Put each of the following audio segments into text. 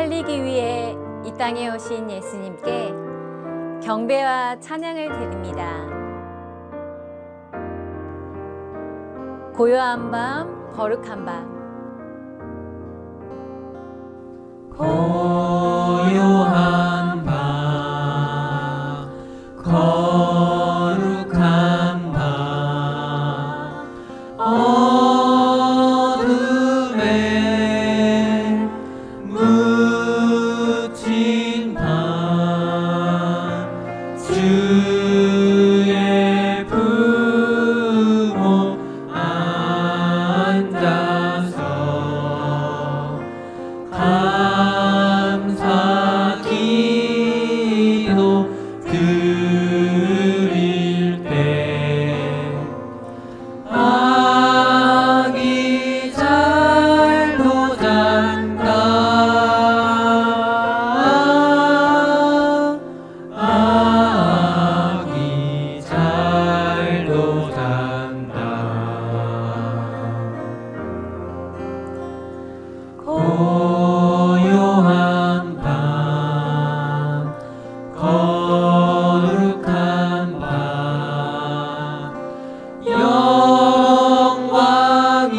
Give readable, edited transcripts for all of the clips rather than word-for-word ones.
살리기 위해 이 땅에 오신 예수님께 경배와 찬양을 드립니다. 고요한 밤, 거룩한 밤. 고요한 밤, 거룩한 밤, 어둠에 묻힌 밤, 주의 부모 앉아서 감사 기도 드릴 때 아기 잘도 잔다, 아기 잘도 잔다. 고요한 밤, 거룩한 밤, 영광이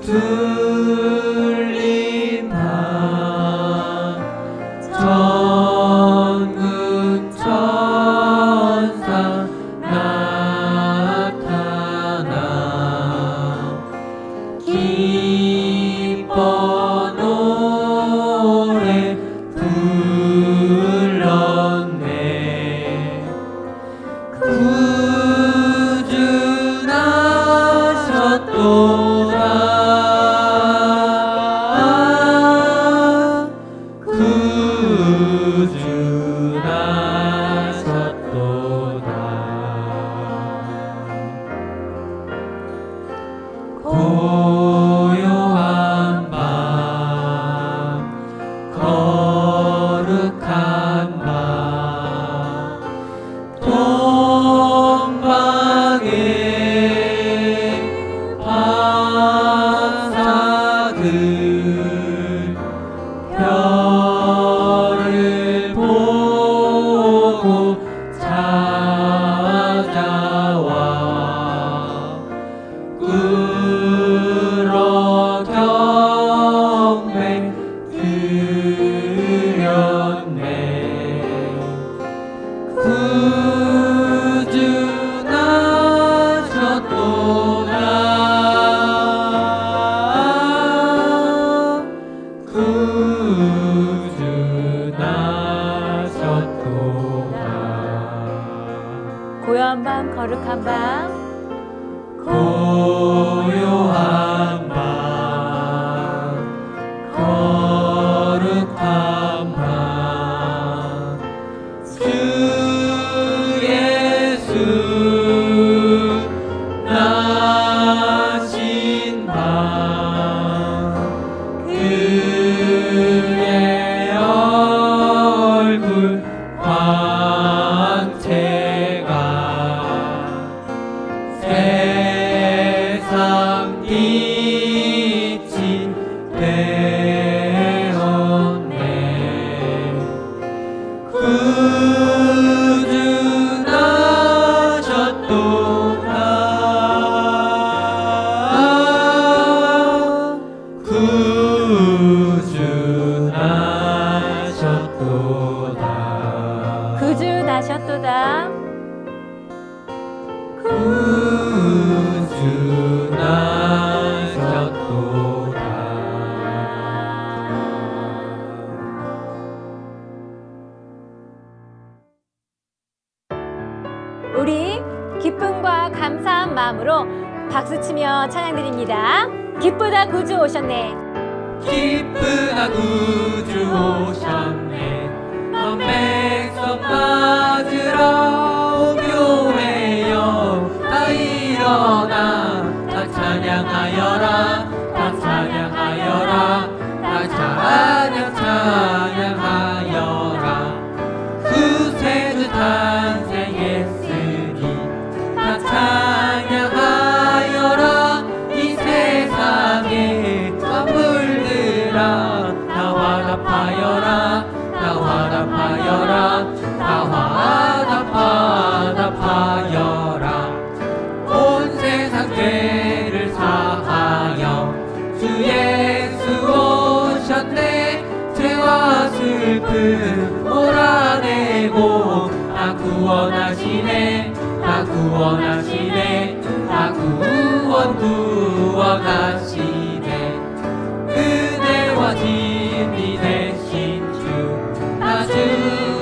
둘린 밤, 천군 천사 나타나 기뻐 노래 불렀네. 구주 나셨도다, 구주 나셨도다. 고요한 밤, 거룩한 밤, 동방의 박사들 별을 보고 찾아와 꿇어 경배 드렸네. 구주 나셨도다, 구주 나셨도다. 고요한 밤, 거룩한 밤. 고요한 밤, 거룩한 밤, 주 예수 나신 밤, 그의 얼굴 광채가 세상 빛이 되었네. 구주 나셨도다, 구주 나셨도다, 구주 나셨도다. 구주 나셨도다. 우리 기쁨과 감사한 마음으로 박수치며 찬양드립니다. 기쁘다 구주 오셨네. 기쁘다 구주 오셨네. 넌 백성 맞으러 온 교회여 다 일어나, 다 찬양하여라, 다 찬양하여라, 다 찬양하여라. 구세주 탄생했으니 다 찬양하여라. 이 세상에 만물들아 나 구원하시네 나 구원하시네 은혜와 진리 되신 주나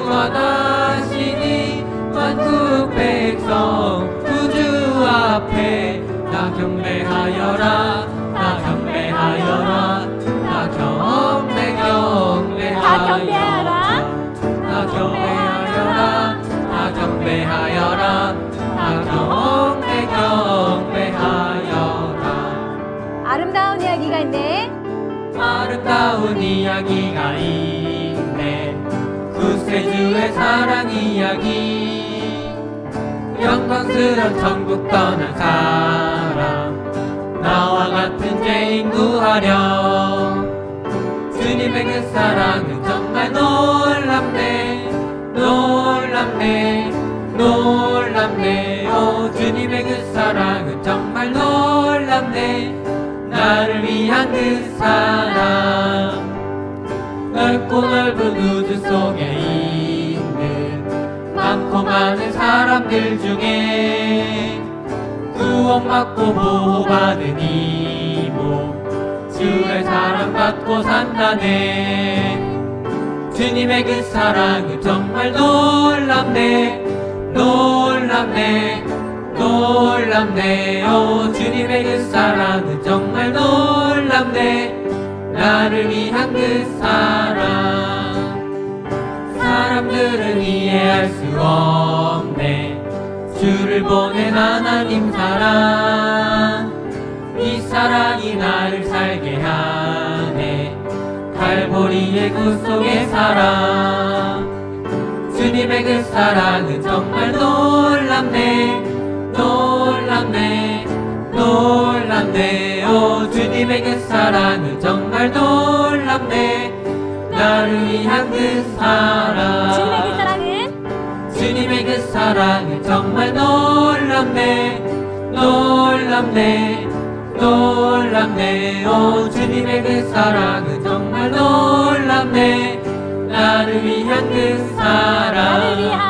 주원하시니 만국 백성 구주 앞에 나 경배하여라 나 경배하여라 나 경배하여라 나 경배하여라 나 경배하여라 나 경배하여라 아름다운 이야기가 있네. 아름다운 이야기가 있네 구세주의 사랑 이야기 영광스런 천국 떠난 사람 나와 같은 죄인 구하려 주님의 그 사랑은 정말 놀랍네 놀랍네 놀랍네 오 주님의 그 사랑은 정말 놀랍네 나를 위한 그 사랑 넓고 넓은 우주 속에 있는 많고 많은 사람들 중에 구원받고 보호받은 이몸 주의 사랑받고 산다네 주님의 그 사랑은 정말 놀랍네 놀랍네 놀랍네 오 주님의 그 사랑은 정말 놀랍네 나를 위한 그 사랑 사람들은 이해할 수 없네 주를 보낸 하나님 사랑 이 사랑이 나를 살게 하네 갈보리의 구속의 사랑 주님의 그 사랑은 정말 놀랍네 놀랍네 놀랍네 오 주님의 그 사랑은 정말 놀랍네 나를 위한 그 사랑 주님의 그 사랑은 주님의 그 사랑은 정말 놀랍네 놀랍네 놀랍네 오 주님의 그 사랑은 정말 놀랍네 나를 위한 그 사랑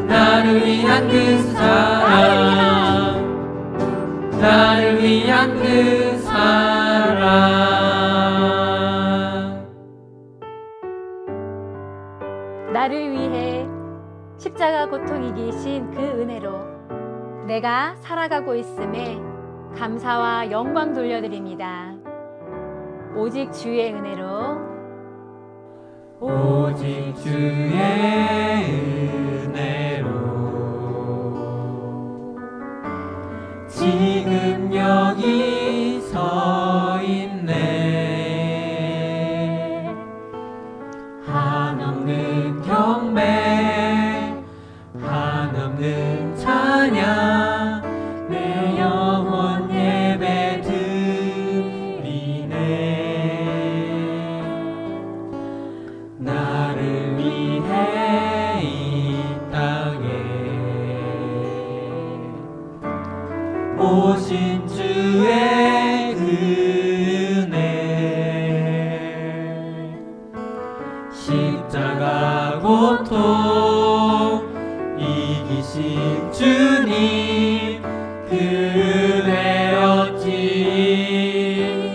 나를 위한 그 사랑 나를 위한 그 사랑 나를 위해 십자가 고통 이기신 그 은혜로 내가 살아가고 있음에 감사와 영광 돌려드립니다. 오직 주의 은혜로 오직 주의 은혜로 지금 여기 서 있네 한없는 경배 한없는 찬양 내 영혼 예배 드리네 나를 위해 이 땅에 오신 주의 은혜 십자가 고통 이기신 주님 그 은혜 어찌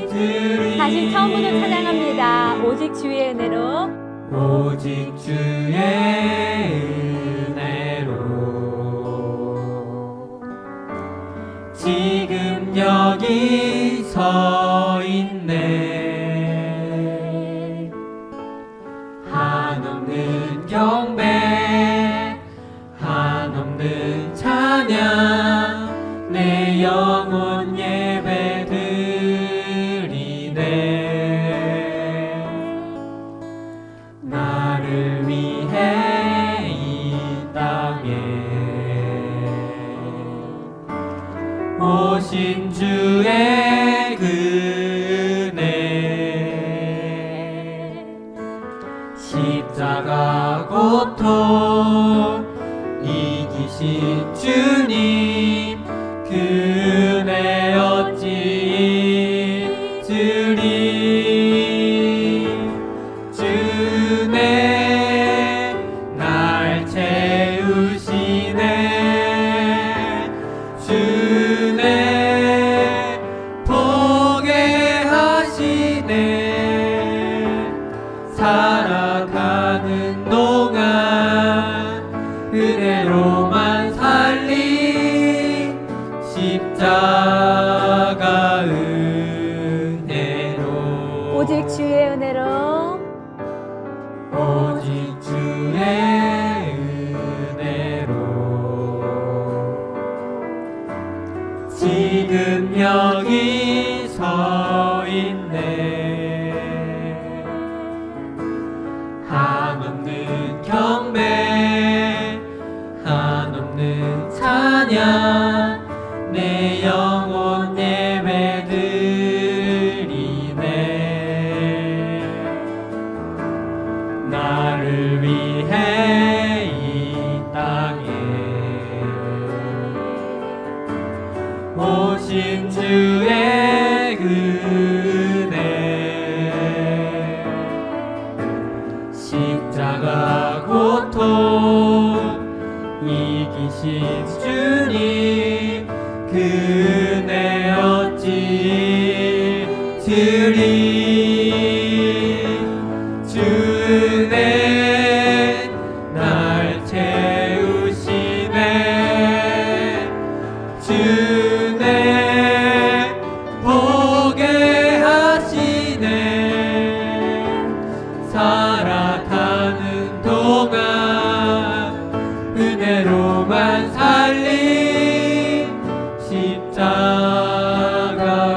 드리 다시 처음부터 찬양합니다. 오직 주의 은혜로 오직 주의 은혜로 지금 여기 서 있네 한없는 경배 한없는 찬양 내 영혼 예배 드리네 나를 위해 이 땅에 오신 주의 그 은혜 십자가 고통 이기신 주님 그 은혜 어찌 잊으리 주네 날 채우시네 찬양 내 영혼 예배드리네. 나를 위해 이 땅에 오신 주의 은혜, 십자가 고통 이기신 주님 그 은혜 어찌 드리. 주 은혜 날 채우시네. 주 은혜 보게 하시네. 살아가는 동안 은혜로만 살리. 십자가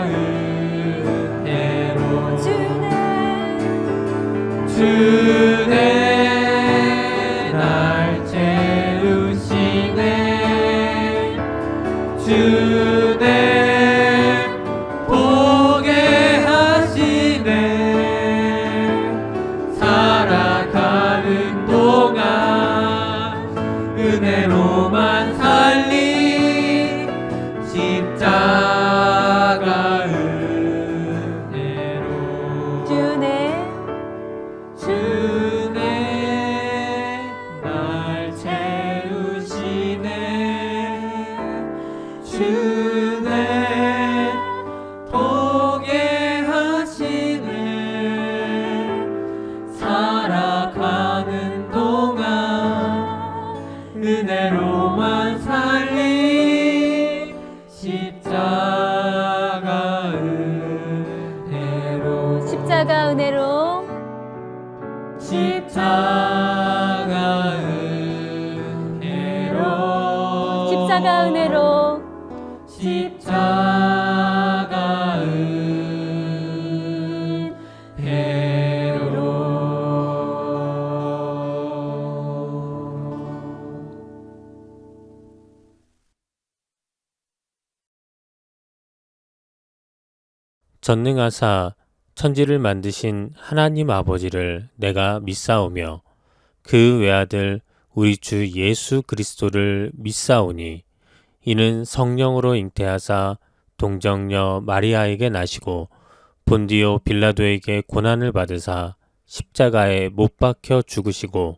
은혜로. 주네 날 채우시네. 주네 보게 하시네. 살아가는 동안 은혜로만 살리. 십자가 은혜로. 주네 날 채우시네. 주네 보게 하시네. 살아가는 동안 은혜로만 살리. 십자가 은혜로. 십자가 은혜로. 십자가 은혜로. 십자가 은혜로. 십자가 은혜로. 전능하사 천지를 만드신 하나님 아버지를 내가 믿사오며 그 외아들 우리 주 예수 그리스도를 믿사오니 이는 성령으로 잉태하사 동정녀 마리아에게 나시고 본디오 빌라도에게 고난을 받으사 십자가에 못 박혀 죽으시고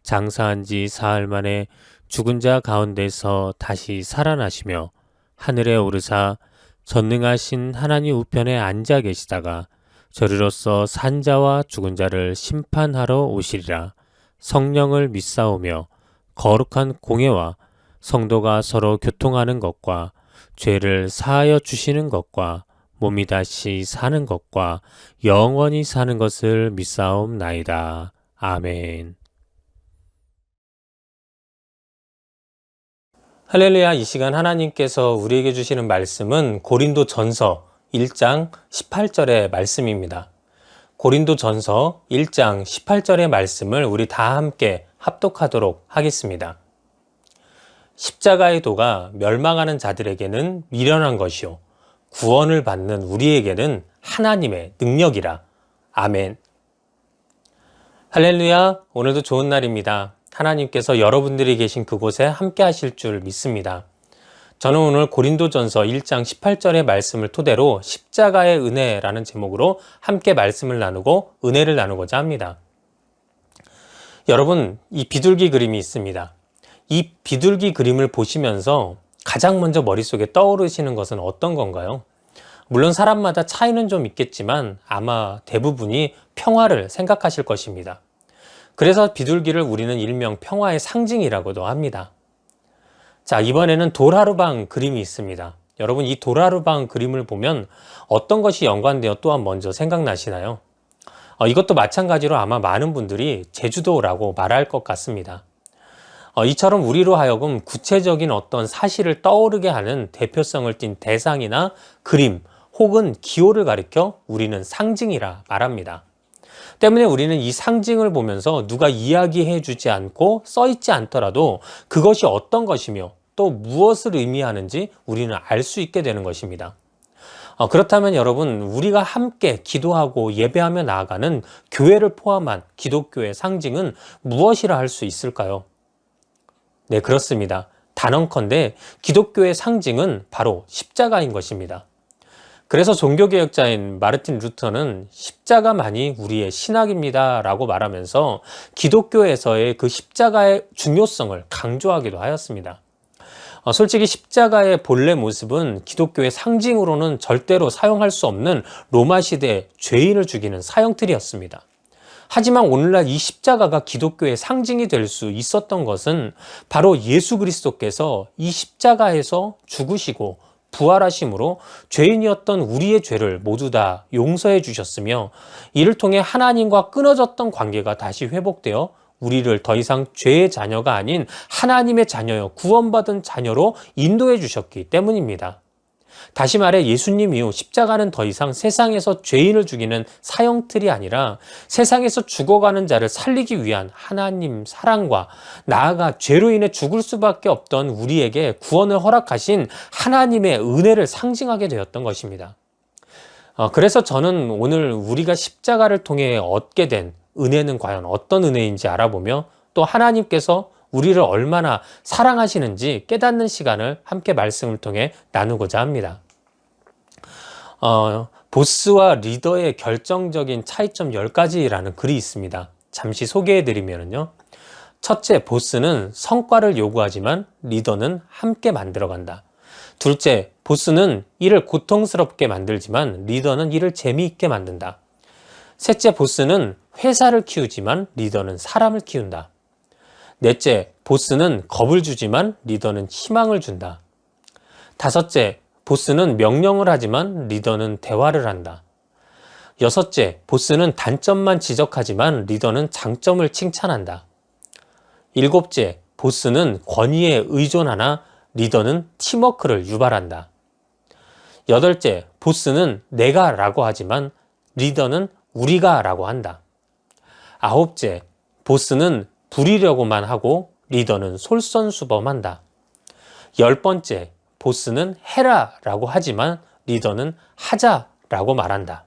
장사한 지 사흘 만에 죽은 자 가운데서 다시 살아나시며 하늘에 오르사 전능하신 하나님 우편에 앉아 계시다가 저리로서 산자와 죽은 자를 심판하러 오시리라. 성령을 믿사오며 거룩한 공예와 성도가 서로 교통하는 것과 죄를 사하여 주시는 것과 몸이 다시 사는 것과 영원히 사는 것을 믿사옵나이다. 아멘. 할렐루야. 이 시간 하나님께서 우리에게 주시는 말씀은 고린도 전서 1장 18절의 말씀입니다. 고린도 전서 1장 18절의 말씀을 우리 다 함께 합독하도록 하겠습니다. 십자가의 도가 멸망하는 자들에게는 미련한 것이요 구원을 받는 우리에게는 하나님의 능력이라. 아멘. 할렐루야. 오늘도 좋은 날입니다. 하나님께서 여러분들이 계신 그곳에 함께 하실 줄 믿습니다. 저는 오늘 고린도전서 1장 18절의 말씀을 토대로 십자가의 은혜라는 제목으로 함께 말씀을 나누고 은혜를 나누고자 합니다. 여러분, 이 비둘기 그림이 있습니다. 이 비둘기 그림을 보시면서 가장 먼저 머릿속에 떠오르시는 것은 어떤 건가요? 물론 사람마다 차이는 좀 있겠지만 아마 대부분이 평화를 생각하실 것입니다. 그래서 비둘기를 우리는 일명 평화의 상징이라고도 합니다. 자, 이번에는 도라르방 그림이 있습니다. 여러분, 이 도라르방 그림을 보면 어떤 것이 연관되어 또한 먼저 생각나시나요? 이것도 마찬가지로 아마 많은 분들이 제주도라고 말할 것 같습니다. 이처럼 우리로 하여금 구체적인 어떤 사실을 떠오르게 하는 대표성을 띤 대상이나 그림 혹은 기호를 가리켜 우리는 상징이라 말합니다. 때문에 우리는 이 상징을 보면서 누가 이야기해 주지 않고 써 있지 않더라도 그것이 어떤 것이며 또 무엇을 의미하는지 우리는 알 수 있게 되는 것입니다. 그렇다면 여러분, 우리가 함께 기도하고 예배하며 나아가는 교회를 포함한 기독교의 상징은 무엇이라 할 수 있을까요? 네, 그렇습니다. 단언컨대 기독교의 상징은 바로 십자가인 것입니다. 그래서 종교개혁자인 마르틴 루터는 십자가만이 우리의 신학입니다 라고 말하면서 기독교에서의 그 십자가의 중요성을 강조하기도 하였습니다. 솔직히 십자가의 본래 모습은 기독교의 상징으로는 절대로 사용할 수 없는 로마 시대 죄인을 죽이는 사형틀이었습니다. 하지만 오늘날 이 십자가가 기독교의 상징이 될 수 있었던 것은 바로 예수 그리스도께서 이 십자가에서 죽으시고 부활하심으로 죄인이었던 우리의 죄를 모두 다 용서해 주셨으며, 이를 통해 하나님과 끊어졌던 관계가 다시 회복되어 우리를 더 이상 죄의 자녀가 아닌 하나님의 자녀여 구원받은 자녀로 인도해 주셨기 때문입니다. 다시 말해 예수님 이후 십자가는 더 이상 세상에서 죄인을 죽이는 사형틀이 아니라 세상에서 죽어가는 자를 살리기 위한 하나님 사랑과 나아가 죄로 인해 죽을 수밖에 없던 우리에게 구원을 허락하신 하나님의 은혜를 상징하게 되었던 것입니다. 그래서 저는 오늘 우리가 십자가를 통해 얻게 된 은혜는 과연 어떤 은혜인지 알아보며 또 하나님께서 우리를 얼마나 사랑하시는지 깨닫는 시간을 함께 말씀을 통해 나누고자 합니다. 보스와 리더의 결정적인 차이점 10가지라는 글이 있습니다. 잠시 소개해드리면요. 첫째, 보스는 성과를 요구하지만 리더는 함께 만들어간다. 둘째, 보스는 일을 고통스럽게 만들지만 리더는 일을 재미있게 만든다. 셋째, 보스는 회사를 키우지만 리더는 사람을 키운다. 넷째, 보스는 겁을 주지만 리더는 희망을 준다. 다섯째, 보스는 명령을 하지만 리더는 대화를 한다. 여섯째, 보스는 단점만 지적하지만 리더는 장점을 칭찬한다. 일곱째, 보스는 권위에 의존하나 리더는 팀워크를 유발한다. 여덟째, 보스는 내가 라고 하지만 리더는 우리가 라고 한다. 아홉째, 보스는 부리려고만 하고 리더는 솔선수범한다. 10번째, 보스는 해라 라고 하지만 리더는 하자 라고 말한다.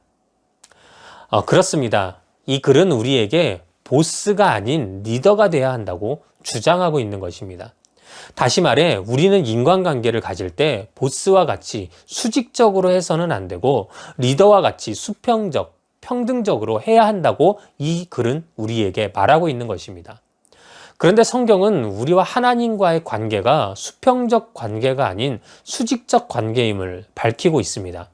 그렇습니다. 이 글은 우리에게 보스가 아닌 리더가 돼야 한다고 주장하고 있는 것입니다. 다시 말해 우리는 인간관계를 가질 때 보스와 같이 수직적으로 해서는 안 되고 리더와 같이 수평적, 평등적으로 해야 한다고 이 글은 우리에게 말하고 있는 것입니다. 그런데 성경은 우리와 하나님과의 관계가 수평적 관계가 아닌 수직적 관계임을 밝히고 있습니다.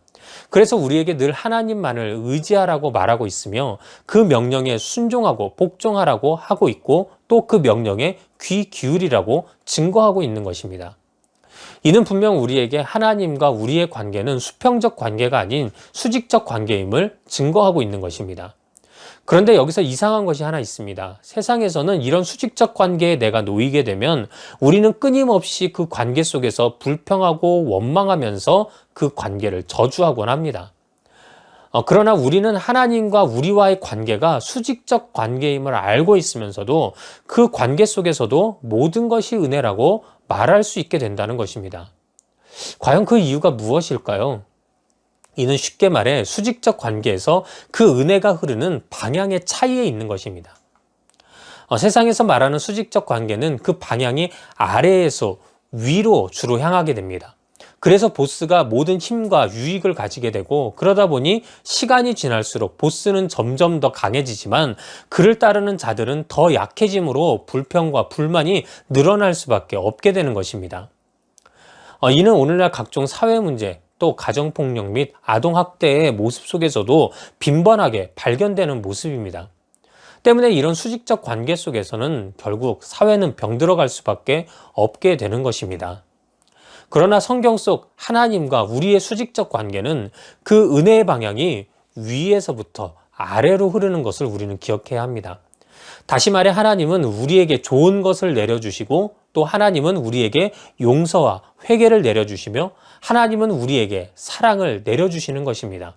그래서 우리에게 늘 하나님만을 의지하라고 말하고 있으며 그 명령에 순종하고 복종하라고 하고 있고 또 그 명령에 귀 기울이라고 증거하고 있는 것입니다. 이는 분명 우리에게 하나님과 우리의 관계는 수평적 관계가 아닌 수직적 관계임을 증거하고 있는 것입니다. 그런데 여기서 이상한 것이 하나 있습니다. 세상에서는 이런 수직적 관계에 내가 놓이게 되면 우리는 끊임없이 그 관계 속에서 불평하고 원망하면서 그 관계를 저주하곤 합니다. 그러나 우리는 하나님과 우리와의 관계가 수직적 관계임을 알고 있으면서도 그 관계 속에서도 모든 것이 은혜라고 말할 수 있게 된다는 것입니다. 과연 그 이유가 무엇일까요? 이는 쉽게 말해 수직적 관계에서 그 은혜가 흐르는 방향의 차이에 있는 것입니다. 세상에서 말하는 수직적 관계는 그 방향이 아래에서 위로 주로 향하게 됩니다. 그래서 보스가 모든 힘과 유익을 가지게 되고 그러다 보니 시간이 지날수록 보스는 점점 더 강해지지만 그를 따르는 자들은 더 약해짐으로 불평과 불만이 늘어날 수밖에 없게 되는 것입니다. 이는 오늘날 각종 사회 문제, 또 가정폭력 및 아동학대의 모습 속에서도 빈번하게 발견되는 모습입니다. 때문에 이런 수직적 관계 속에서는 결국 사회는 병들어갈 수밖에 없게 되는 것입니다. 그러나 성경 속 하나님과 우리의 수직적 관계는 그 은혜의 방향이 위에서부터 아래로 흐르는 것을 우리는 기억해야 합니다. 다시 말해 하나님은 우리에게 좋은 것을 내려주시고 또 하나님은 우리에게 용서와 회개를 내려주시며 하나님은 우리에게 사랑을 내려주시는 것입니다.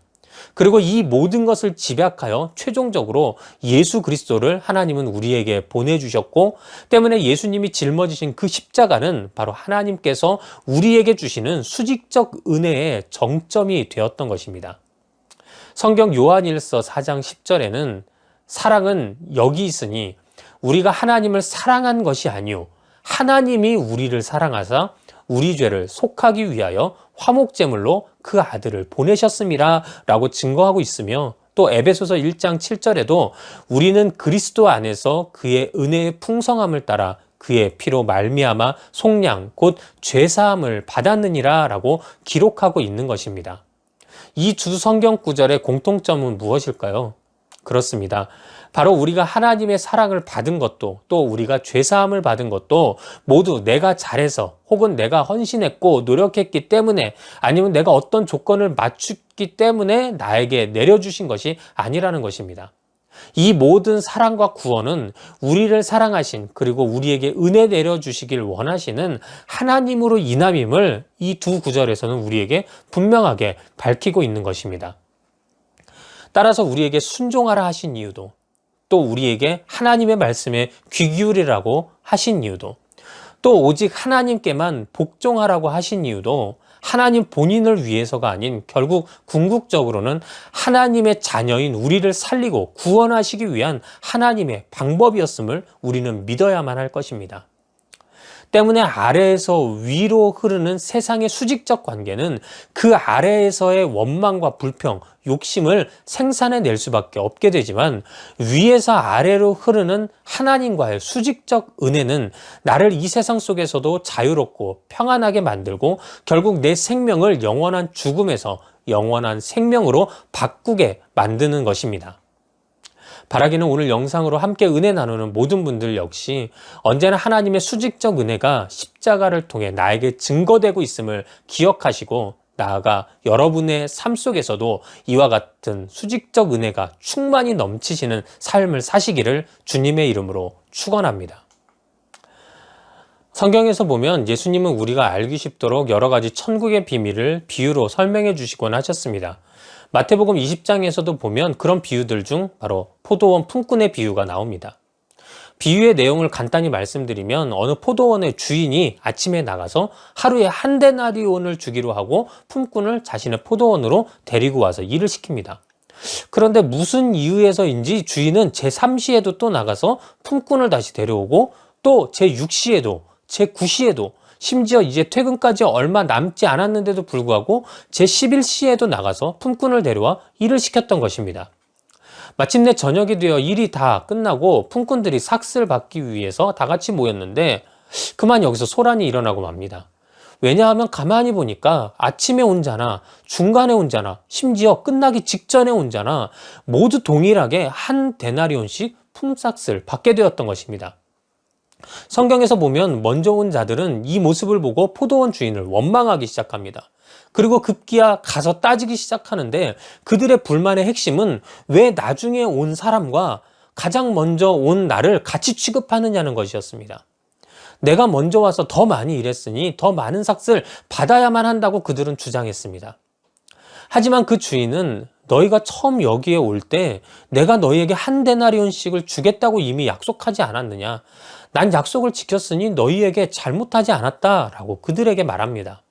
그리고 이 모든 것을 집약하여 최종적으로 예수 그리스도를 하나님은 우리에게 보내주셨고, 때문에 예수님이 짊어지신 그 십자가는 바로 하나님께서 우리에게 주시는 수직적 은혜의 정점이 되었던 것입니다. 성경 요한일서 4장 10절에는 사랑은 여기 있으니 우리가 하나님을 사랑한 것이 아니요 하나님이 우리를 사랑하사 우리 죄를 속하기 위하여 화목제물로 그 아들을 보내셨음이라 라고 증거하고 있으며, 또 에베소서 1장 7절에도 우리는 그리스도 안에서 그의 은혜의 풍성함을 따라 그의 피로 말미암아 속량 곧 죄사함을 받았느니라 라고 기록하고 있는 것입니다. 이 두 성경 구절의 공통점은 무엇일까요? 그렇습니다. 바로 우리가 하나님의 사랑을 받은 것도, 또 우리가 죄사함을 받은 것도 모두 내가 잘해서 혹은 내가 헌신했고 노력했기 때문에, 아니면 내가 어떤 조건을 맞췄기 때문에 나에게 내려주신 것이 아니라는 것입니다. 이 모든 사랑과 구원은 우리를 사랑하신, 그리고 우리에게 은혜 내려주시길 원하시는 하나님으로 인함임을 이 두 구절에서는 우리에게 분명하게 밝히고 있는 것입니다. 따라서 우리에게 순종하라 하신 이유도, 또 우리에게 하나님의 말씀에 귀 기울이라고 하신 이유도, 또 오직 하나님께만 복종하라고 하신 이유도 하나님 본인을 위해서가 아닌 결국 궁극적으로는 하나님의 자녀인 우리를 살리고 구원하시기 위한 하나님의 방법이었음을 우리는 믿어야만 할 것입니다. 때문에 아래에서 위로 흐르는 세상의 수직적 관계는 그 아래에서의 원망과 불평, 욕심을 생산해낼 수밖에 없게 되지만, 위에서 아래로 흐르는 하나님과의 수직적 은혜는 나를 이 세상 속에서도 자유롭고 평안하게 만들고 결국 내 생명을 영원한 죽음에서 영원한 생명으로 바꾸게 만드는 것입니다. 바라기는 오늘 영상으로 함께 은혜 나누는 모든 분들 역시 언제나 하나님의 수직적 은혜가 십자가를 통해 나에게 증거되고 있음을 기억하시고, 나아가 여러분의 삶 속에서도 이와 같은 수직적 은혜가 충만히 넘치시는 삶을 사시기를 주님의 이름으로 축원합니다. 성경에서 보면 예수님은 우리가 알기 쉽도록 여러 가지 천국의 비밀을 비유로 설명해 주시곤 하셨습니다. 마태복음 20장에서도 보면 그런 비유들 중 바로 포도원 품꾼의 비유가 나옵니다. 비유의 내용을 간단히 말씀드리면, 어느 포도원의 주인이 아침에 나가서 하루에 한 데나리온을 주기로 하고 품꾼을 자신의 포도원으로 데리고 와서 일을 시킵니다. 그런데 무슨 이유에서인지 주인은 제3시에도 또 나가서 품꾼을 다시 데려오고, 또 제6시에도 제9시에도 심지어 이제 퇴근까지 얼마 남지 않았는데도 불구하고 제11시에도 나가서 품꾼을 데려와 일을 시켰던 것입니다. 마침내 저녁이 되어 일이 다 끝나고 품꾼들이 삭스를 받기 위해서 다 같이 모였는데 그만 여기서 소란이 일어나고 맙니다. 왜냐하면 가만히 보니까 아침에 온 자나 중간에 온 자나 심지어 끝나기 직전에 온 자나 모두 동일하게 한 데나리온씩 품삯을 받게 되었던 것입니다. 성경에서 보면 먼저 온 자들은 이 모습을 보고 포도원 주인을 원망하기 시작합니다. 그리고 급기야 가서 따지기 시작하는데, 그들의 불만의 핵심은 왜 나중에 온 사람과 가장 먼저 온 나를 같이 취급하느냐는 것이었습니다. 내가 먼저 와서 더 많이 일했으니 더 많은 삭스를 받아야만 한다고 그들은 주장했습니다. 하지만 그 주인은 너희가 처음 여기에 올 때 내가 너희에게 한 데나리온씩을 주겠다고 이미 약속하지 않았느냐? 난 약속을 지켰으니 너희에게 잘못하지 않았다라고 그들에게 말합니다.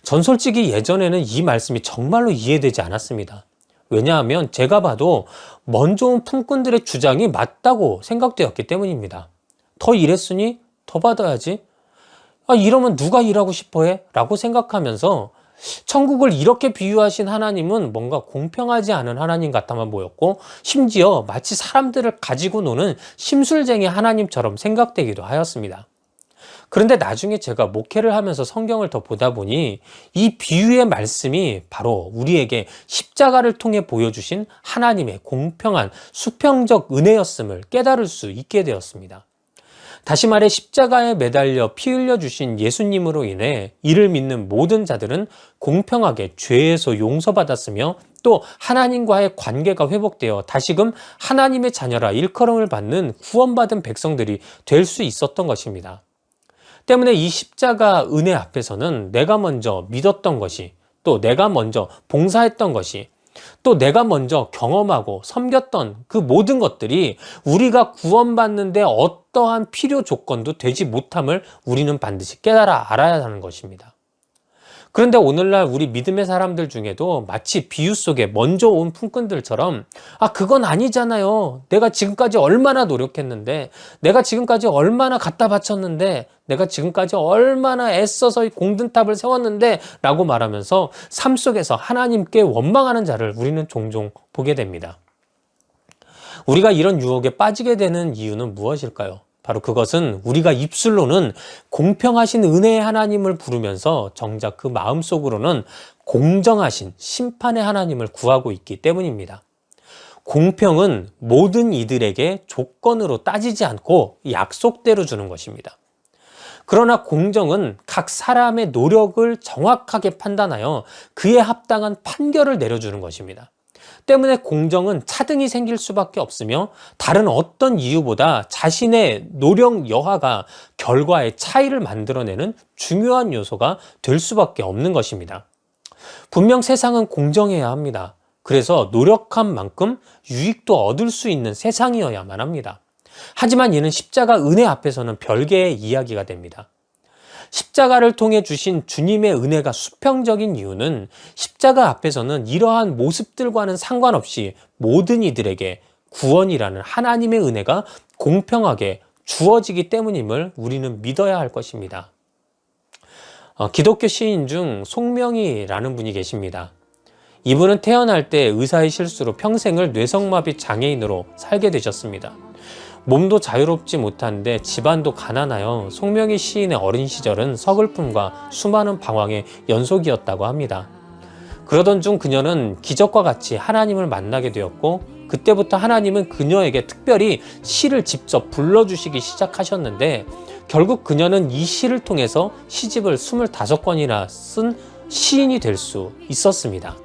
전 솔직히 예전에는 이 말씀이 정말로 이해되지 않았습니다. 왜냐하면 제가 봐도 먼저 온 품꾼들의 주장이 맞다고 생각되었기 때문입니다. 더 일했으니 더 받아야지. 이러면 누가 일하고 싶어해? 라고 생각하면서 천국을 이렇게 비유하신 하나님은 뭔가 공평하지 않은 하나님 같아만 보였고, 심지어 마치 사람들을 가지고 노는 심술쟁이 하나님처럼 생각되기도 하였습니다. 그런데 나중에 제가 목회를 하면서 성경을 더 보다 보니 이 비유의 말씀이 바로 우리에게 십자가를 통해 보여주신 하나님의 공평한 수평적 은혜였음을 깨달을 수 있게 되었습니다. 다시 말해 십자가에 매달려 피 흘려주신 예수님으로 인해 이를 믿는 모든 자들은 공평하게 죄에서 용서받았으며, 또 하나님과의 관계가 회복되어 다시금 하나님의 자녀라 일컬음을 받는 구원받은 백성들이 될 수 있었던 것입니다. 때문에 이 십자가 은혜 앞에서는 내가 먼저 믿었던 것이, 또 내가 먼저 봉사했던 것이, 또 내가 먼저 경험하고 섬겼던 그 모든 것들이 우리가 구원받는데 어떠한 필요 조건도 되지 못함을 우리는 반드시 깨달아 알아야 하는 것입니다. 그런데 오늘날 우리 믿음의 사람들 중에도 마치 비유 속에 먼저 온 품꾼들처럼 그건 아니잖아요. 내가 지금까지 얼마나 노력했는데, 내가 지금까지 얼마나 갖다 바쳤는데, 내가 지금까지 얼마나 애써서 공든탑을 세웠는데 라고 말하면서 삶 속에서 하나님께 원망하는 자를 우리는 종종 보게 됩니다. 우리가 이런 유혹에 빠지게 되는 이유는 무엇일까요? 바로 그것은 우리가 입술로는 공평하신 은혜의 하나님을 부르면서 정작 그 마음속으로는 공정하신 심판의 하나님을 구하고 있기 때문입니다. 공평은 모든 이들에게 조건으로 따지지 않고 약속대로 주는 것입니다. 그러나 공정은 각 사람의 노력을 정확하게 판단하여 그에 합당한 판결을 내려주는 것입니다. 때문에 공정은 차등이 생길 수밖에 없으며 다른 어떤 이유보다 자신의 노력 여하가 결과의 차이를 만들어내는 중요한 요소가 될 수밖에 없는 것입니다. 분명 세상은 공정해야 합니다. 그래서 노력한 만큼 유익도 얻을 수 있는 세상이어야만 합니다. 하지만 이는 십자가 은혜 앞에서는 별개의 이야기가 됩니다. 십자가를 통해 주신 주님의 은혜가 수평적인 이유는 십자가 앞에서는 이러한 모습들과는 상관없이 모든 이들에게 구원이라는 하나님의 은혜가 공평하게 주어지기 때문임을 우리는 믿어야 할 것입니다. 기독교 시인 중 송명희라는 분이 계십니다. 이분은 태어날 때 의사의 실수로 평생을 뇌성마비 장애인으로 살게 되셨습니다. 몸도 자유롭지 못한데 집안도 가난하여 송명희 시인의 어린 시절은 서글픔과 수많은 방황의 연속이었다고 합니다. 그러던 중 그녀는 기적과 같이 하나님을 만나게 되었고 그때부터 하나님은 그녀에게 특별히 시를 직접 불러주시기 시작하셨는데 결국 그녀는 이 시를 통해서 시집을 25권이나 쓴 시인이 될 수 있었습니다.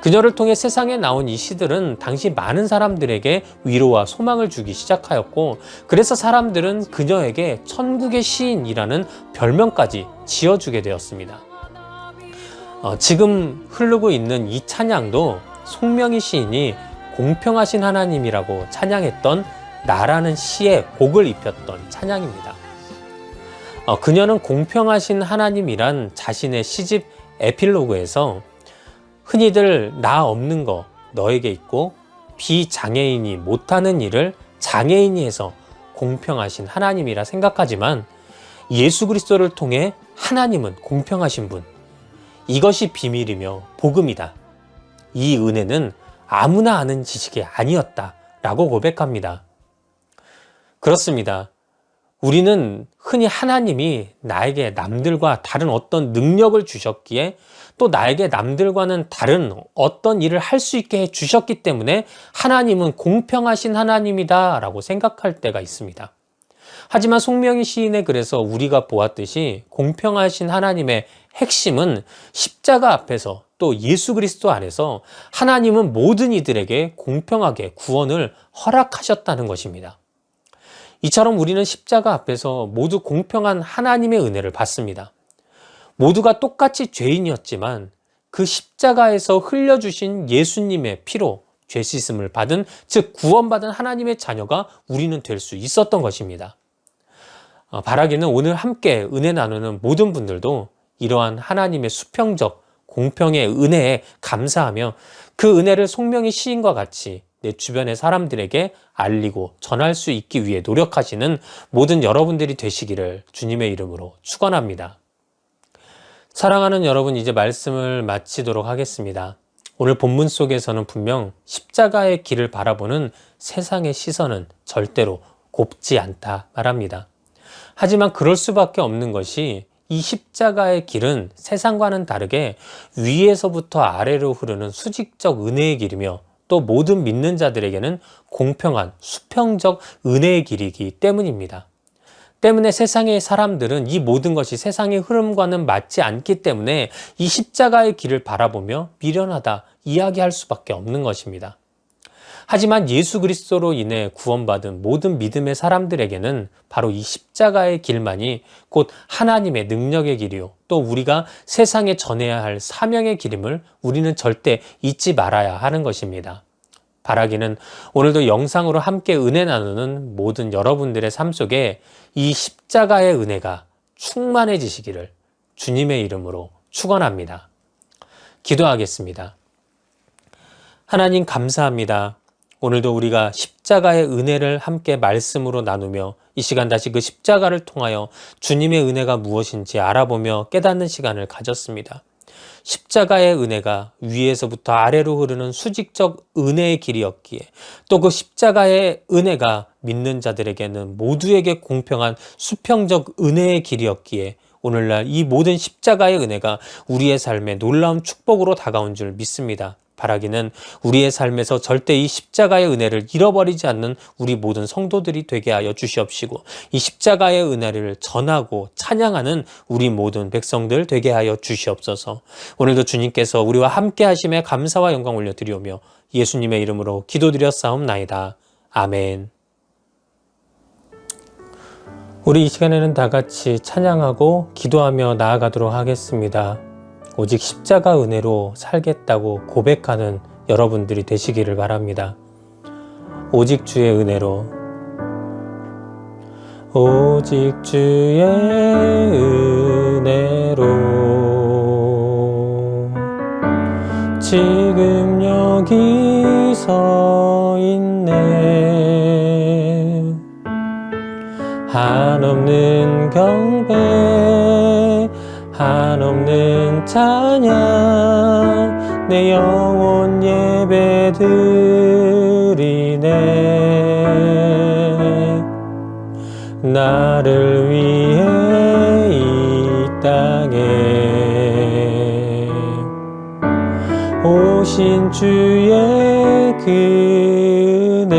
그녀를 통해 세상에 나온 이 시들은 당시 많은 사람들에게 위로와 소망을 주기 시작하였고 그래서 사람들은 그녀에게 천국의 시인이라는 별명까지 지어주게 되었습니다. 지금 흐르고 있는 이 찬양도 송명희 시인이 공평하신 하나님이라고 찬양했던 나라는 시에 곡을 입혔던 찬양입니다. 그녀는 공평하신 하나님이란 자신의 시집 에필로그에서 흔히들 나 없는 거 너에게 있고 비장애인이 못하는 일을 장애인이 해서 공평하신 하나님이라 생각하지만 예수 그리스도를 통해 하나님은 공평하신 분, 이것이 비밀이며 복음이다. 이 은혜는 아무나 아는 지식이 아니었다 라고 고백합니다. 그렇습니다. 우리는 흔히 하나님이 나에게 남들과 다른 어떤 능력을 주셨기에 또 나에게 남들과는 다른 어떤 일을 할 수 있게 해 주셨기 때문에 하나님은 공평하신 하나님이다 라고 생각할 때가 있습니다. 하지만 송명희 시인의 글에서 우리가 보았듯이 공평하신 하나님의 핵심은 십자가 앞에서 또 예수 그리스도 안에서 하나님은 모든 이들에게 공평하게 구원을 허락하셨다는 것입니다. 이처럼 우리는 십자가 앞에서 모두 공평한 하나님의 은혜를 받습니다. 모두가 똑같이 죄인이었지만 그 십자가에서 흘려주신 예수님의 피로 죄 씻음을 받은, 즉 구원받은 하나님의 자녀가 우리는 될 수 있었던 것입니다. 바라기는 오늘 함께 은혜 나누는 모든 분들도 이러한 하나님의 수평적 공평의 은혜에 감사하며 그 은혜를 송명희 시인과 같이 내 주변의 사람들에게 알리고 전할 수 있기 위해 노력하시는 모든 여러분들이 되시기를 주님의 이름으로 축원합니다. 사랑하는 여러분, 이제 말씀을 마치도록 하겠습니다. 오늘 본문 속에서는 분명 십자가의 길을 바라보는 세상의 시선은 절대로 곱지 않다 말합니다. 하지만 그럴 수밖에 없는 것이 이 십자가의 길은 세상과는 다르게 위에서부터 아래로 흐르는 수직적 은혜의 길이며 또 모든 믿는 자들에게는 공평한 수평적 은혜의 길이기 때문입니다. 때문에 세상의 사람들은 이 모든 것이 세상의 흐름과는 맞지 않기 때문에 이 십자가의 길을 바라보며 미련하다 이야기할 수밖에 없는 것입니다. 하지만 예수 그리스도로 인해 구원받은 모든 믿음의 사람들에게는 바로 이 십자가의 길만이 곧 하나님의 능력의 길이요, 또 우리가 세상에 전해야 할 사명의 길임을 우리는 절대 잊지 말아야 하는 것입니다. 바라기는 오늘도 영상으로 함께 은혜 나누는 모든 여러분들의 삶 속에 이 십자가의 은혜가 충만해지시기를 주님의 이름으로 축원합니다. 기도하겠습니다. 하나님 감사합니다. 오늘도 우리가 십자가의 은혜를 함께 말씀으로 나누며 이 시간 다시 그 십자가를 통하여 주님의 은혜가 무엇인지 알아보며 깨닫는 시간을 가졌습니다. 십자가의 은혜가 위에서부터 아래로 흐르는 수직적 은혜의 길이었기에, 또 그 십자가의 은혜가 믿는 자들에게는 모두에게 공평한 수평적 은혜의 길이었기에 오늘날 이 모든 십자가의 은혜가 우리의 삶에 놀라운 축복으로 다가온 줄 믿습니다. 바라기는 우리의 삶에서 절대 이 십자가의 은혜를 잃어버리지 않는 우리 모든 성도들이 되게 하여 주시옵시고, 이 십자가의 은혜를 전하고 찬양하는 우리 모든 백성들 되게 하여 주시옵소서. 오늘도 주님께서 우리와 함께 하심에 감사와 영광 올려드리오며 예수님의 이름으로 기도드렸사옵나이다. 아멘. 우리 이 시간에는 다 같이 찬양하고 기도하며 나아가도록 하겠습니다. 오직 십자가 은혜로 살겠다고 고백하는 여러분들이 되시기를 바랍니다. 오직 주의 은혜로, 오직 주의 은혜로 지금 여기 서 있네. 한없는 경배, 한없는 찬양, 내 영혼 예배드리네. 나를 위해 이 땅에 오신 주의 은혜,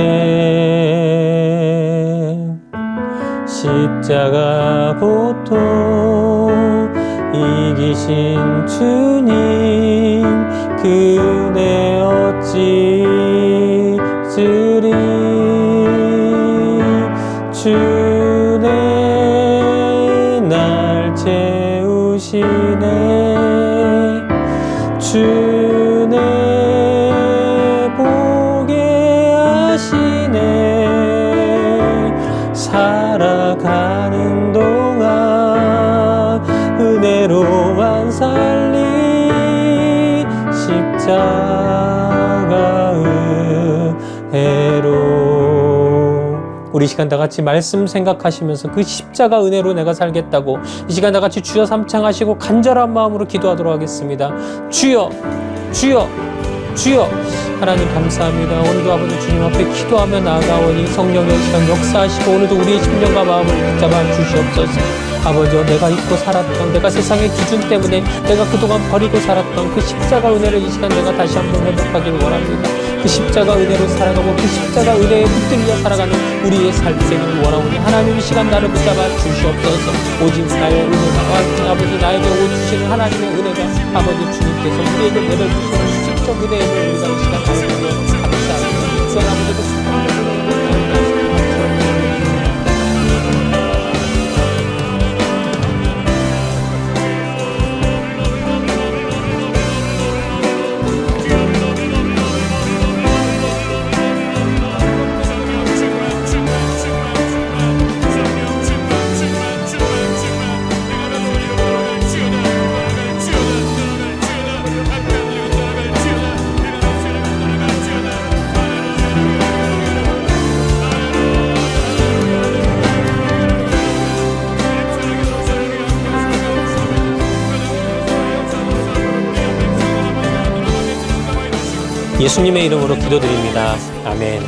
십자가 보통 이기신 주님, 그 은혜 어찌 잊으리. 주네 날 채우시네, 주네 보게 하시네. 살아가는 동안 은혜로만 살리, 십자가 은혜로. 우리 이 시간 다 같이 말씀 생각하시면서 그 십자가 은혜로 내가 살겠다고 이 시간 다 같이 주여 삼창하시고 간절한 마음으로 기도하도록 하겠습니다. 주여, 주여, 주여. 하나님 감사합니다. 오늘도 아버지 주님 앞에 기도하며 나아가오니 성령의 시간 역사하시고 오늘도 우리의 심령과 마음을 붙잡아 주시옵소서. 아버지, 내가 잊고 살았던, 내가 세상의 기준 때문에 내가 그동안 버리고 살았던 그 십자가 은혜를 이 시간 내가 다시 한번 회복하기를 원합니다. 그 십자가 은혜로 살아가고 그 십자가 은혜에 붙들려 살아가는 우리의 삶이 되기를 원하오니 하나님 이 시간 나를 붙잡아 주시옵소서. 오직 나의 은혜가, 아버지 나에게 오주시는 하나님의 은혜가, 아버지 주님께서 우리에게 내려주시는 수직적 은혜를 우리가 이 시간 나오며 감사합니다. 주여 아버지도 예수님의 이름으로 기도드립니다. 아멘.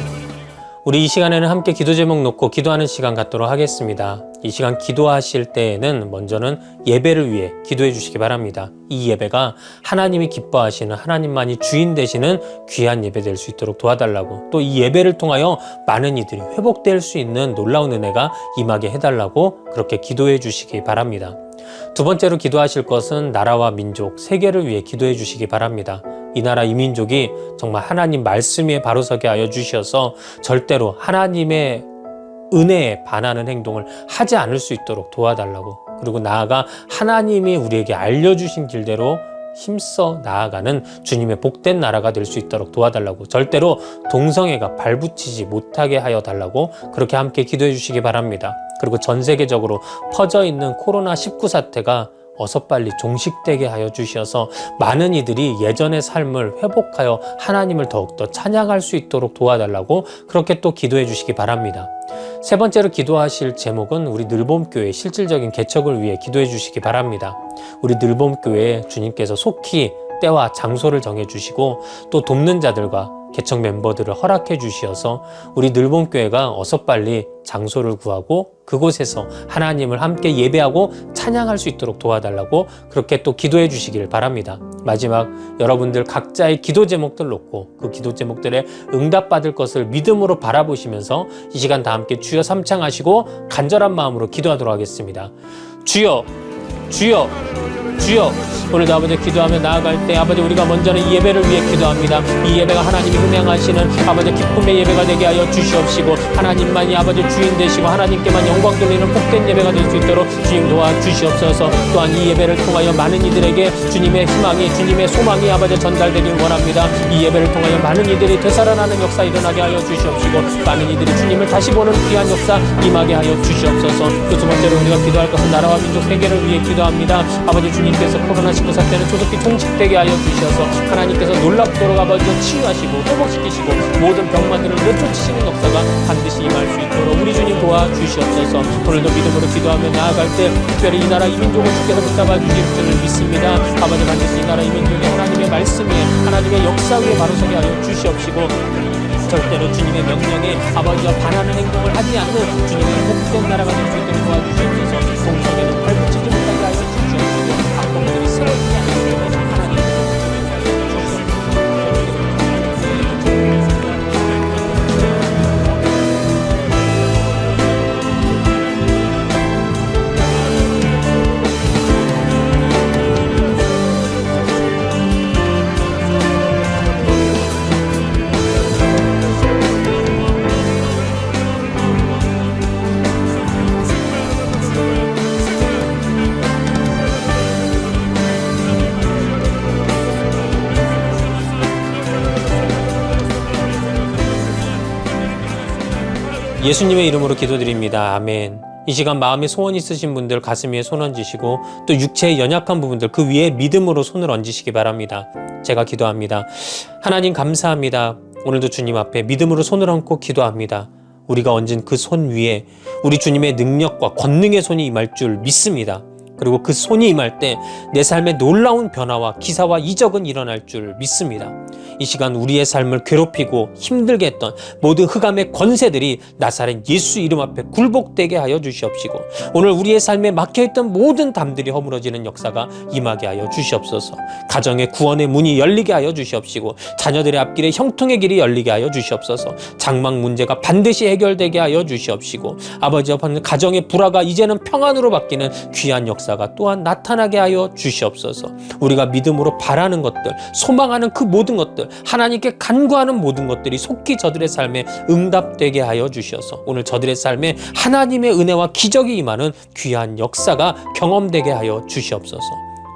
우리 이 시간에는 함께 기도 제목 놓고 기도하는 시간 갖도록 하겠습니다. 이 시간 기도하실 때에는 먼저는 예배를 위해 기도해 주시기 바랍니다. 이 예배가 하나님이 기뻐하시는, 하나님만이 주인 되시는 귀한 예배 될 수 있도록 도와달라고, 또 이 예배를 통하여 많은 이들이 회복될 수 있는 놀라운 은혜가 임하게 해달라고 그렇게 기도해 주시기 바랍니다. 두 번째로 기도하실 것은 나라와 민족, 세계를 위해 기도해 주시기 바랍니다. 이 나라 이 민족이 정말 하나님 말씀 위에 바로 서게 하여 주셔서 절대로 하나님의 은혜에 반하는 행동을 하지 않을 수 있도록 도와달라고, 그리고 나아가 하나님이 우리에게 알려주신 길대로 힘써 나아가는 주님의 복된 나라가 될 수 있도록 도와달라고, 절대로 동성애가 발붙이지 못하게 하여 달라고 그렇게 함께 기도해 주시기 바랍니다. 그리고 전 세계적으로 퍼져 있는 코로나19 사태가 어서 빨리 종식되게 하여 주셔서 많은 이들이 예전의 삶을 회복하여 하나님을 더욱더 찬양할 수 있도록 도와달라고 그렇게 또 기도해 주시기 바랍니다. 세 번째로 기도하실 제목은 우리 늘봄교회 실질적인 개척을 위해 기도해 주시기 바랍니다. 우리 늘봄교회에 주님께서 속히 때와 장소를 정해 주시고 또 돕는 자들과 개척 멤버들을 허락해 주시어서 우리 늘봄교회가 어서 빨리 장소를 구하고 그곳에서 하나님을 함께 예배하고 찬양할 수 있도록 도와달라고 그렇게 또 기도해 주시기를 바랍니다. 마지막, 여러분들 각자의 기도 제목들 놓고 그 기도 제목들에 응답받을 것을 믿음으로 바라보시면서 이 시간 다 함께 주여 삼창하시고 간절한 마음으로 기도하도록 하겠습니다. 주여, 주여, 주여. 오늘도 아버지 기도하며 나아갈 때 아버지 우리가 먼저는 이 예배를 위해 기도합니다. 이 예배가 하나님이 흥행하시는 아버지 기쁨의 예배가 되게 하여 주시옵시고 하나님만이 아버지 주인 되시고 하나님께만 영광 돌리는 복된 예배가 될 수 있도록 주님 도와주시옵소서. 또한 이 예배를 통하여 많은 이들에게 주님의 희망이, 주님의 소망이 아버지 전달되길 원합니다. 이 예배를 통하여 많은 이들이 되살아나는 역사 일어나게 하여 주시옵시고 많은 이들이 주님을 다시 보는 귀한 역사 임하게 하여 주시옵소서. 또 두 번째로 우리가 기도할 것은 나라와 민족 세계를 위해 기도합니다. 아버지 주님께서 코로나19 사태는 조속히 종식되게 하여 주셔서 하나님께서 놀랍도록 아버지 치유하시고 회복시키시고 모든 병마들을 내쫓으시는 역사가 반드시 임할 수 있도록 우리 주님 도와주시옵소서. 오늘도 믿음으로 기도하며 나아갈 때 특별히 이 나라 이 민족을 주께서 붙잡아 주실 줄을 믿습니다. 아버지 반드시 이 나라 이 민족이 하나님의 말씀 위에 하나님의 역사 위에 바로 서게 하여 주시옵시고 절대로 주님의 명령에 아버지와 반하는 행동을 하지 않는 주님의 복된 나라가 될 수 있도록 도와주시옵소서. 동성애는 발붙이지 못하게 하여 주시옵시고 악범들이 새롭지 않게 하나님 예수님의 이름으로 기도드립니다. 아멘. 이 시간 마음에 소원 있으신 분들 가슴 위에 손 얹으시고 또 육체의 연약한 부분들 그 위에 믿음으로 손을 얹으시기 바랍니다. 제가 기도합니다. 하나님 감사합니다. 오늘도 주님 앞에 믿음으로 손을 얹고 기도합니다. 우리가 얹은 그 손 위에 우리 주님의 능력과 권능의 손이 임할 줄 믿습니다. 그리고 그 손이 임할 때 내 삶에 놀라운 변화와 기사와 이적은 일어날 줄 믿습니다. 이 시간 우리의 삶을 괴롭히고 힘들게 했던 모든 흑암의 권세들이 나사렛 예수 이름 앞에 굴복되게 하여 주시옵시고 오늘 우리의 삶에 막혀있던 모든 담들이 허물어지는 역사가 임하게 하여 주시옵소서. 가정의 구원의 문이 열리게 하여 주시옵시고 자녀들의 앞길에 형통의 길이 열리게 하여 주시옵소서. 장막 문제가 반드시 해결되게 하여 주시옵시고 아버지 아버지 가정의 불화가 이제는 평안으로 바뀌는 귀한 역사가 또한 나타나게 하여 주시옵소서. 우리가 믿음으로 바라는 것들, 소망하는 그 모든 것들, 하나님께 간구하는 모든 것들이 속히 저들의 삶에 응답되게 하여 주셔서 오늘 저들의 삶에 하나님의 은혜와 기적이 임하는 귀한 역사가 경험되게 하여 주시옵소서.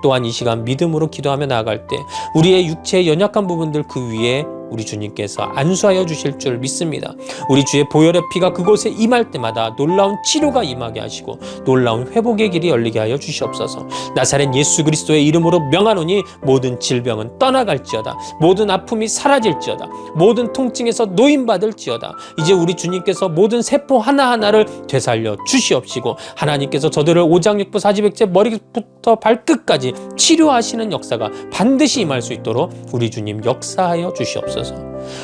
또한 이 시간 믿음으로 기도하며 나아갈 때 우리의 육체의 연약한 부분들 그 위에 우리 주님께서 안수하여 주실 줄 믿습니다. 우리 주의 보혈의 피가 그곳에 임할 때마다 놀라운 치료가 임하게 하시고 놀라운 회복의 길이 열리게 하여 주시옵소서. 나사렛 예수 그리스도의 이름으로 명하노니 모든 질병은 떠나갈지어다. 모든 아픔이 사라질지어다. 모든 통증에서 노임받을지어다. 이제 우리 주님께서 모든 세포 하나하나를 되살려 주시옵시고 하나님께서 저들을 오장육부 사지백제 머리부터 발끝까지 치료하시는 역사가 반드시 임할 수 있도록 우리 주님 역사하여 주시옵소서.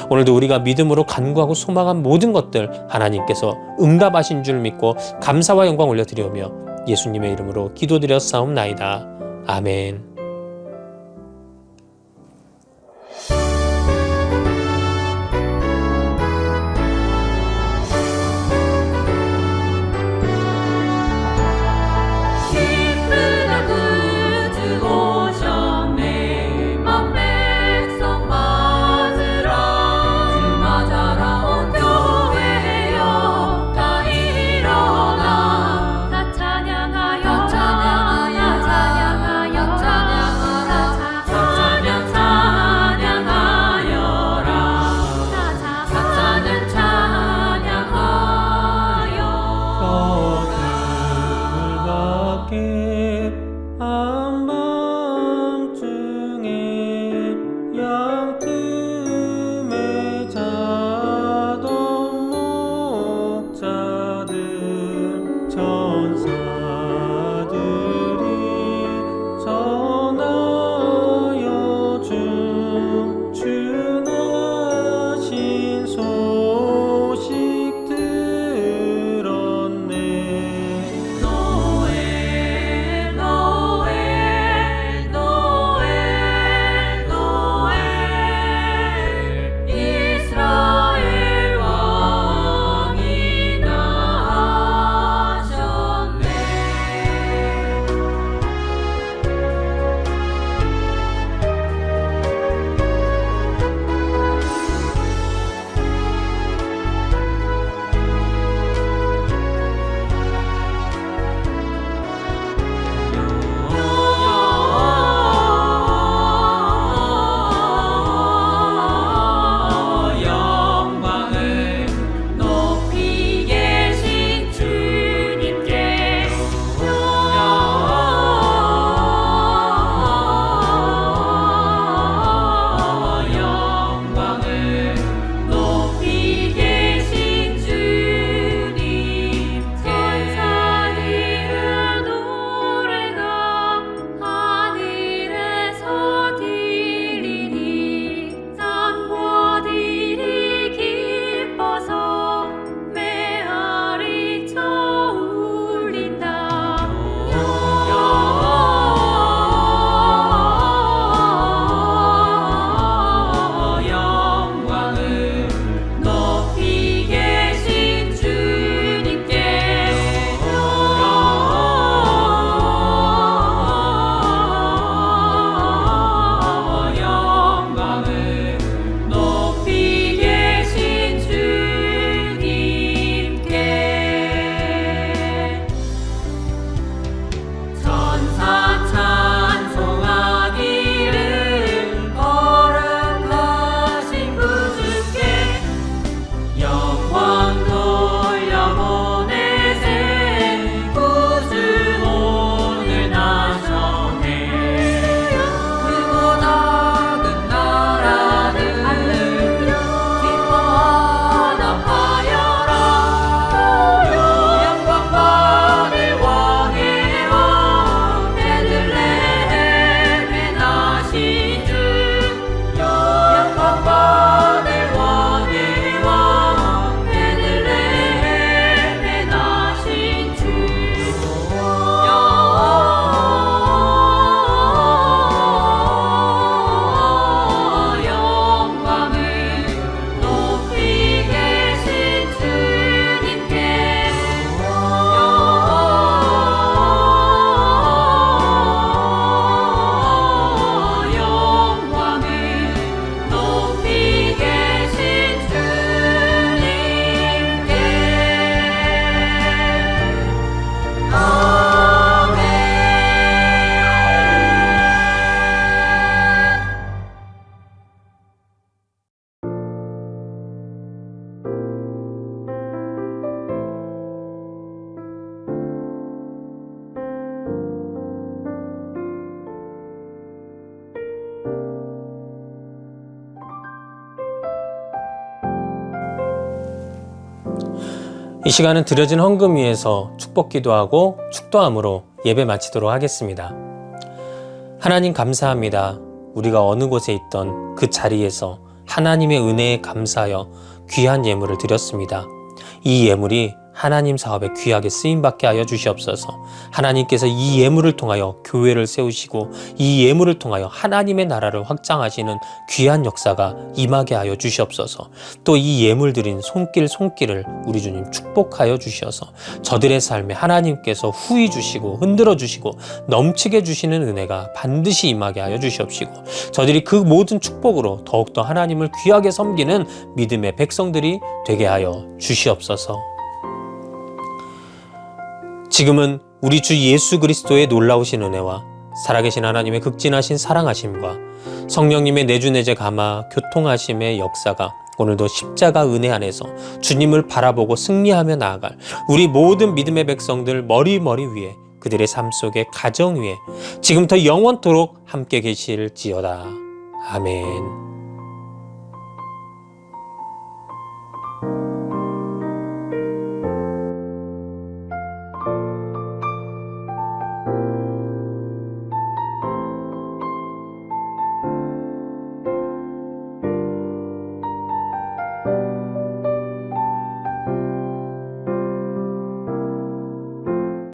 오늘도 우리가 믿음으로 간구하고 소망한 모든 것들 하나님께서 응답하신 줄 믿고 감사와 영광 올려드리오며 예수님의 이름으로 기도드렸사옵나이다. 아멘. 기쁘다 구주 오셨네 맘 백성 이 시간은 드려진 헌금 위에서 축복 기도하고 축도함으로 예배 마치도록 하겠습니다. 하나님 감사합니다. 우리가 어느 곳에 있던 그 자리에서 하나님의 은혜에 감사하여 귀한 예물을 드렸습니다. 이 예물이 하나님 사업에 귀하게 쓰임받게 하여 주시옵소서. 하나님께서 이 예물을 통하여 교회를 세우시고 이 예물을 통하여 하나님의 나라를 확장하시는 귀한 역사가 임하게 하여 주시옵소서. 또 이 예물 드린 손길을 우리 주님 축복하여 주셔서 저들의 삶에 하나님께서 후히 주시고 흔들어 주시고 넘치게 주시는 은혜가 반드시 임하게 하여 주시옵시고 저들이 그 모든 축복으로 더욱더 하나님을 귀하게 섬기는 믿음의 백성들이 되게 하여 주시옵소서. 지금은 우리 주 예수 그리스도의 놀라우신 은혜와 살아계신 하나님의 극진하신 사랑하심과 성령님의 내주내제 감화 교통하심의 역사가 오늘도 십자가 은혜 안에서 주님을 바라보고 승리하며 나아갈 우리 모든 믿음의 백성들 머리 위에 그들의 삶 속에 가정 위에 지금부터 영원토록 함께 계실지어다. 아멘.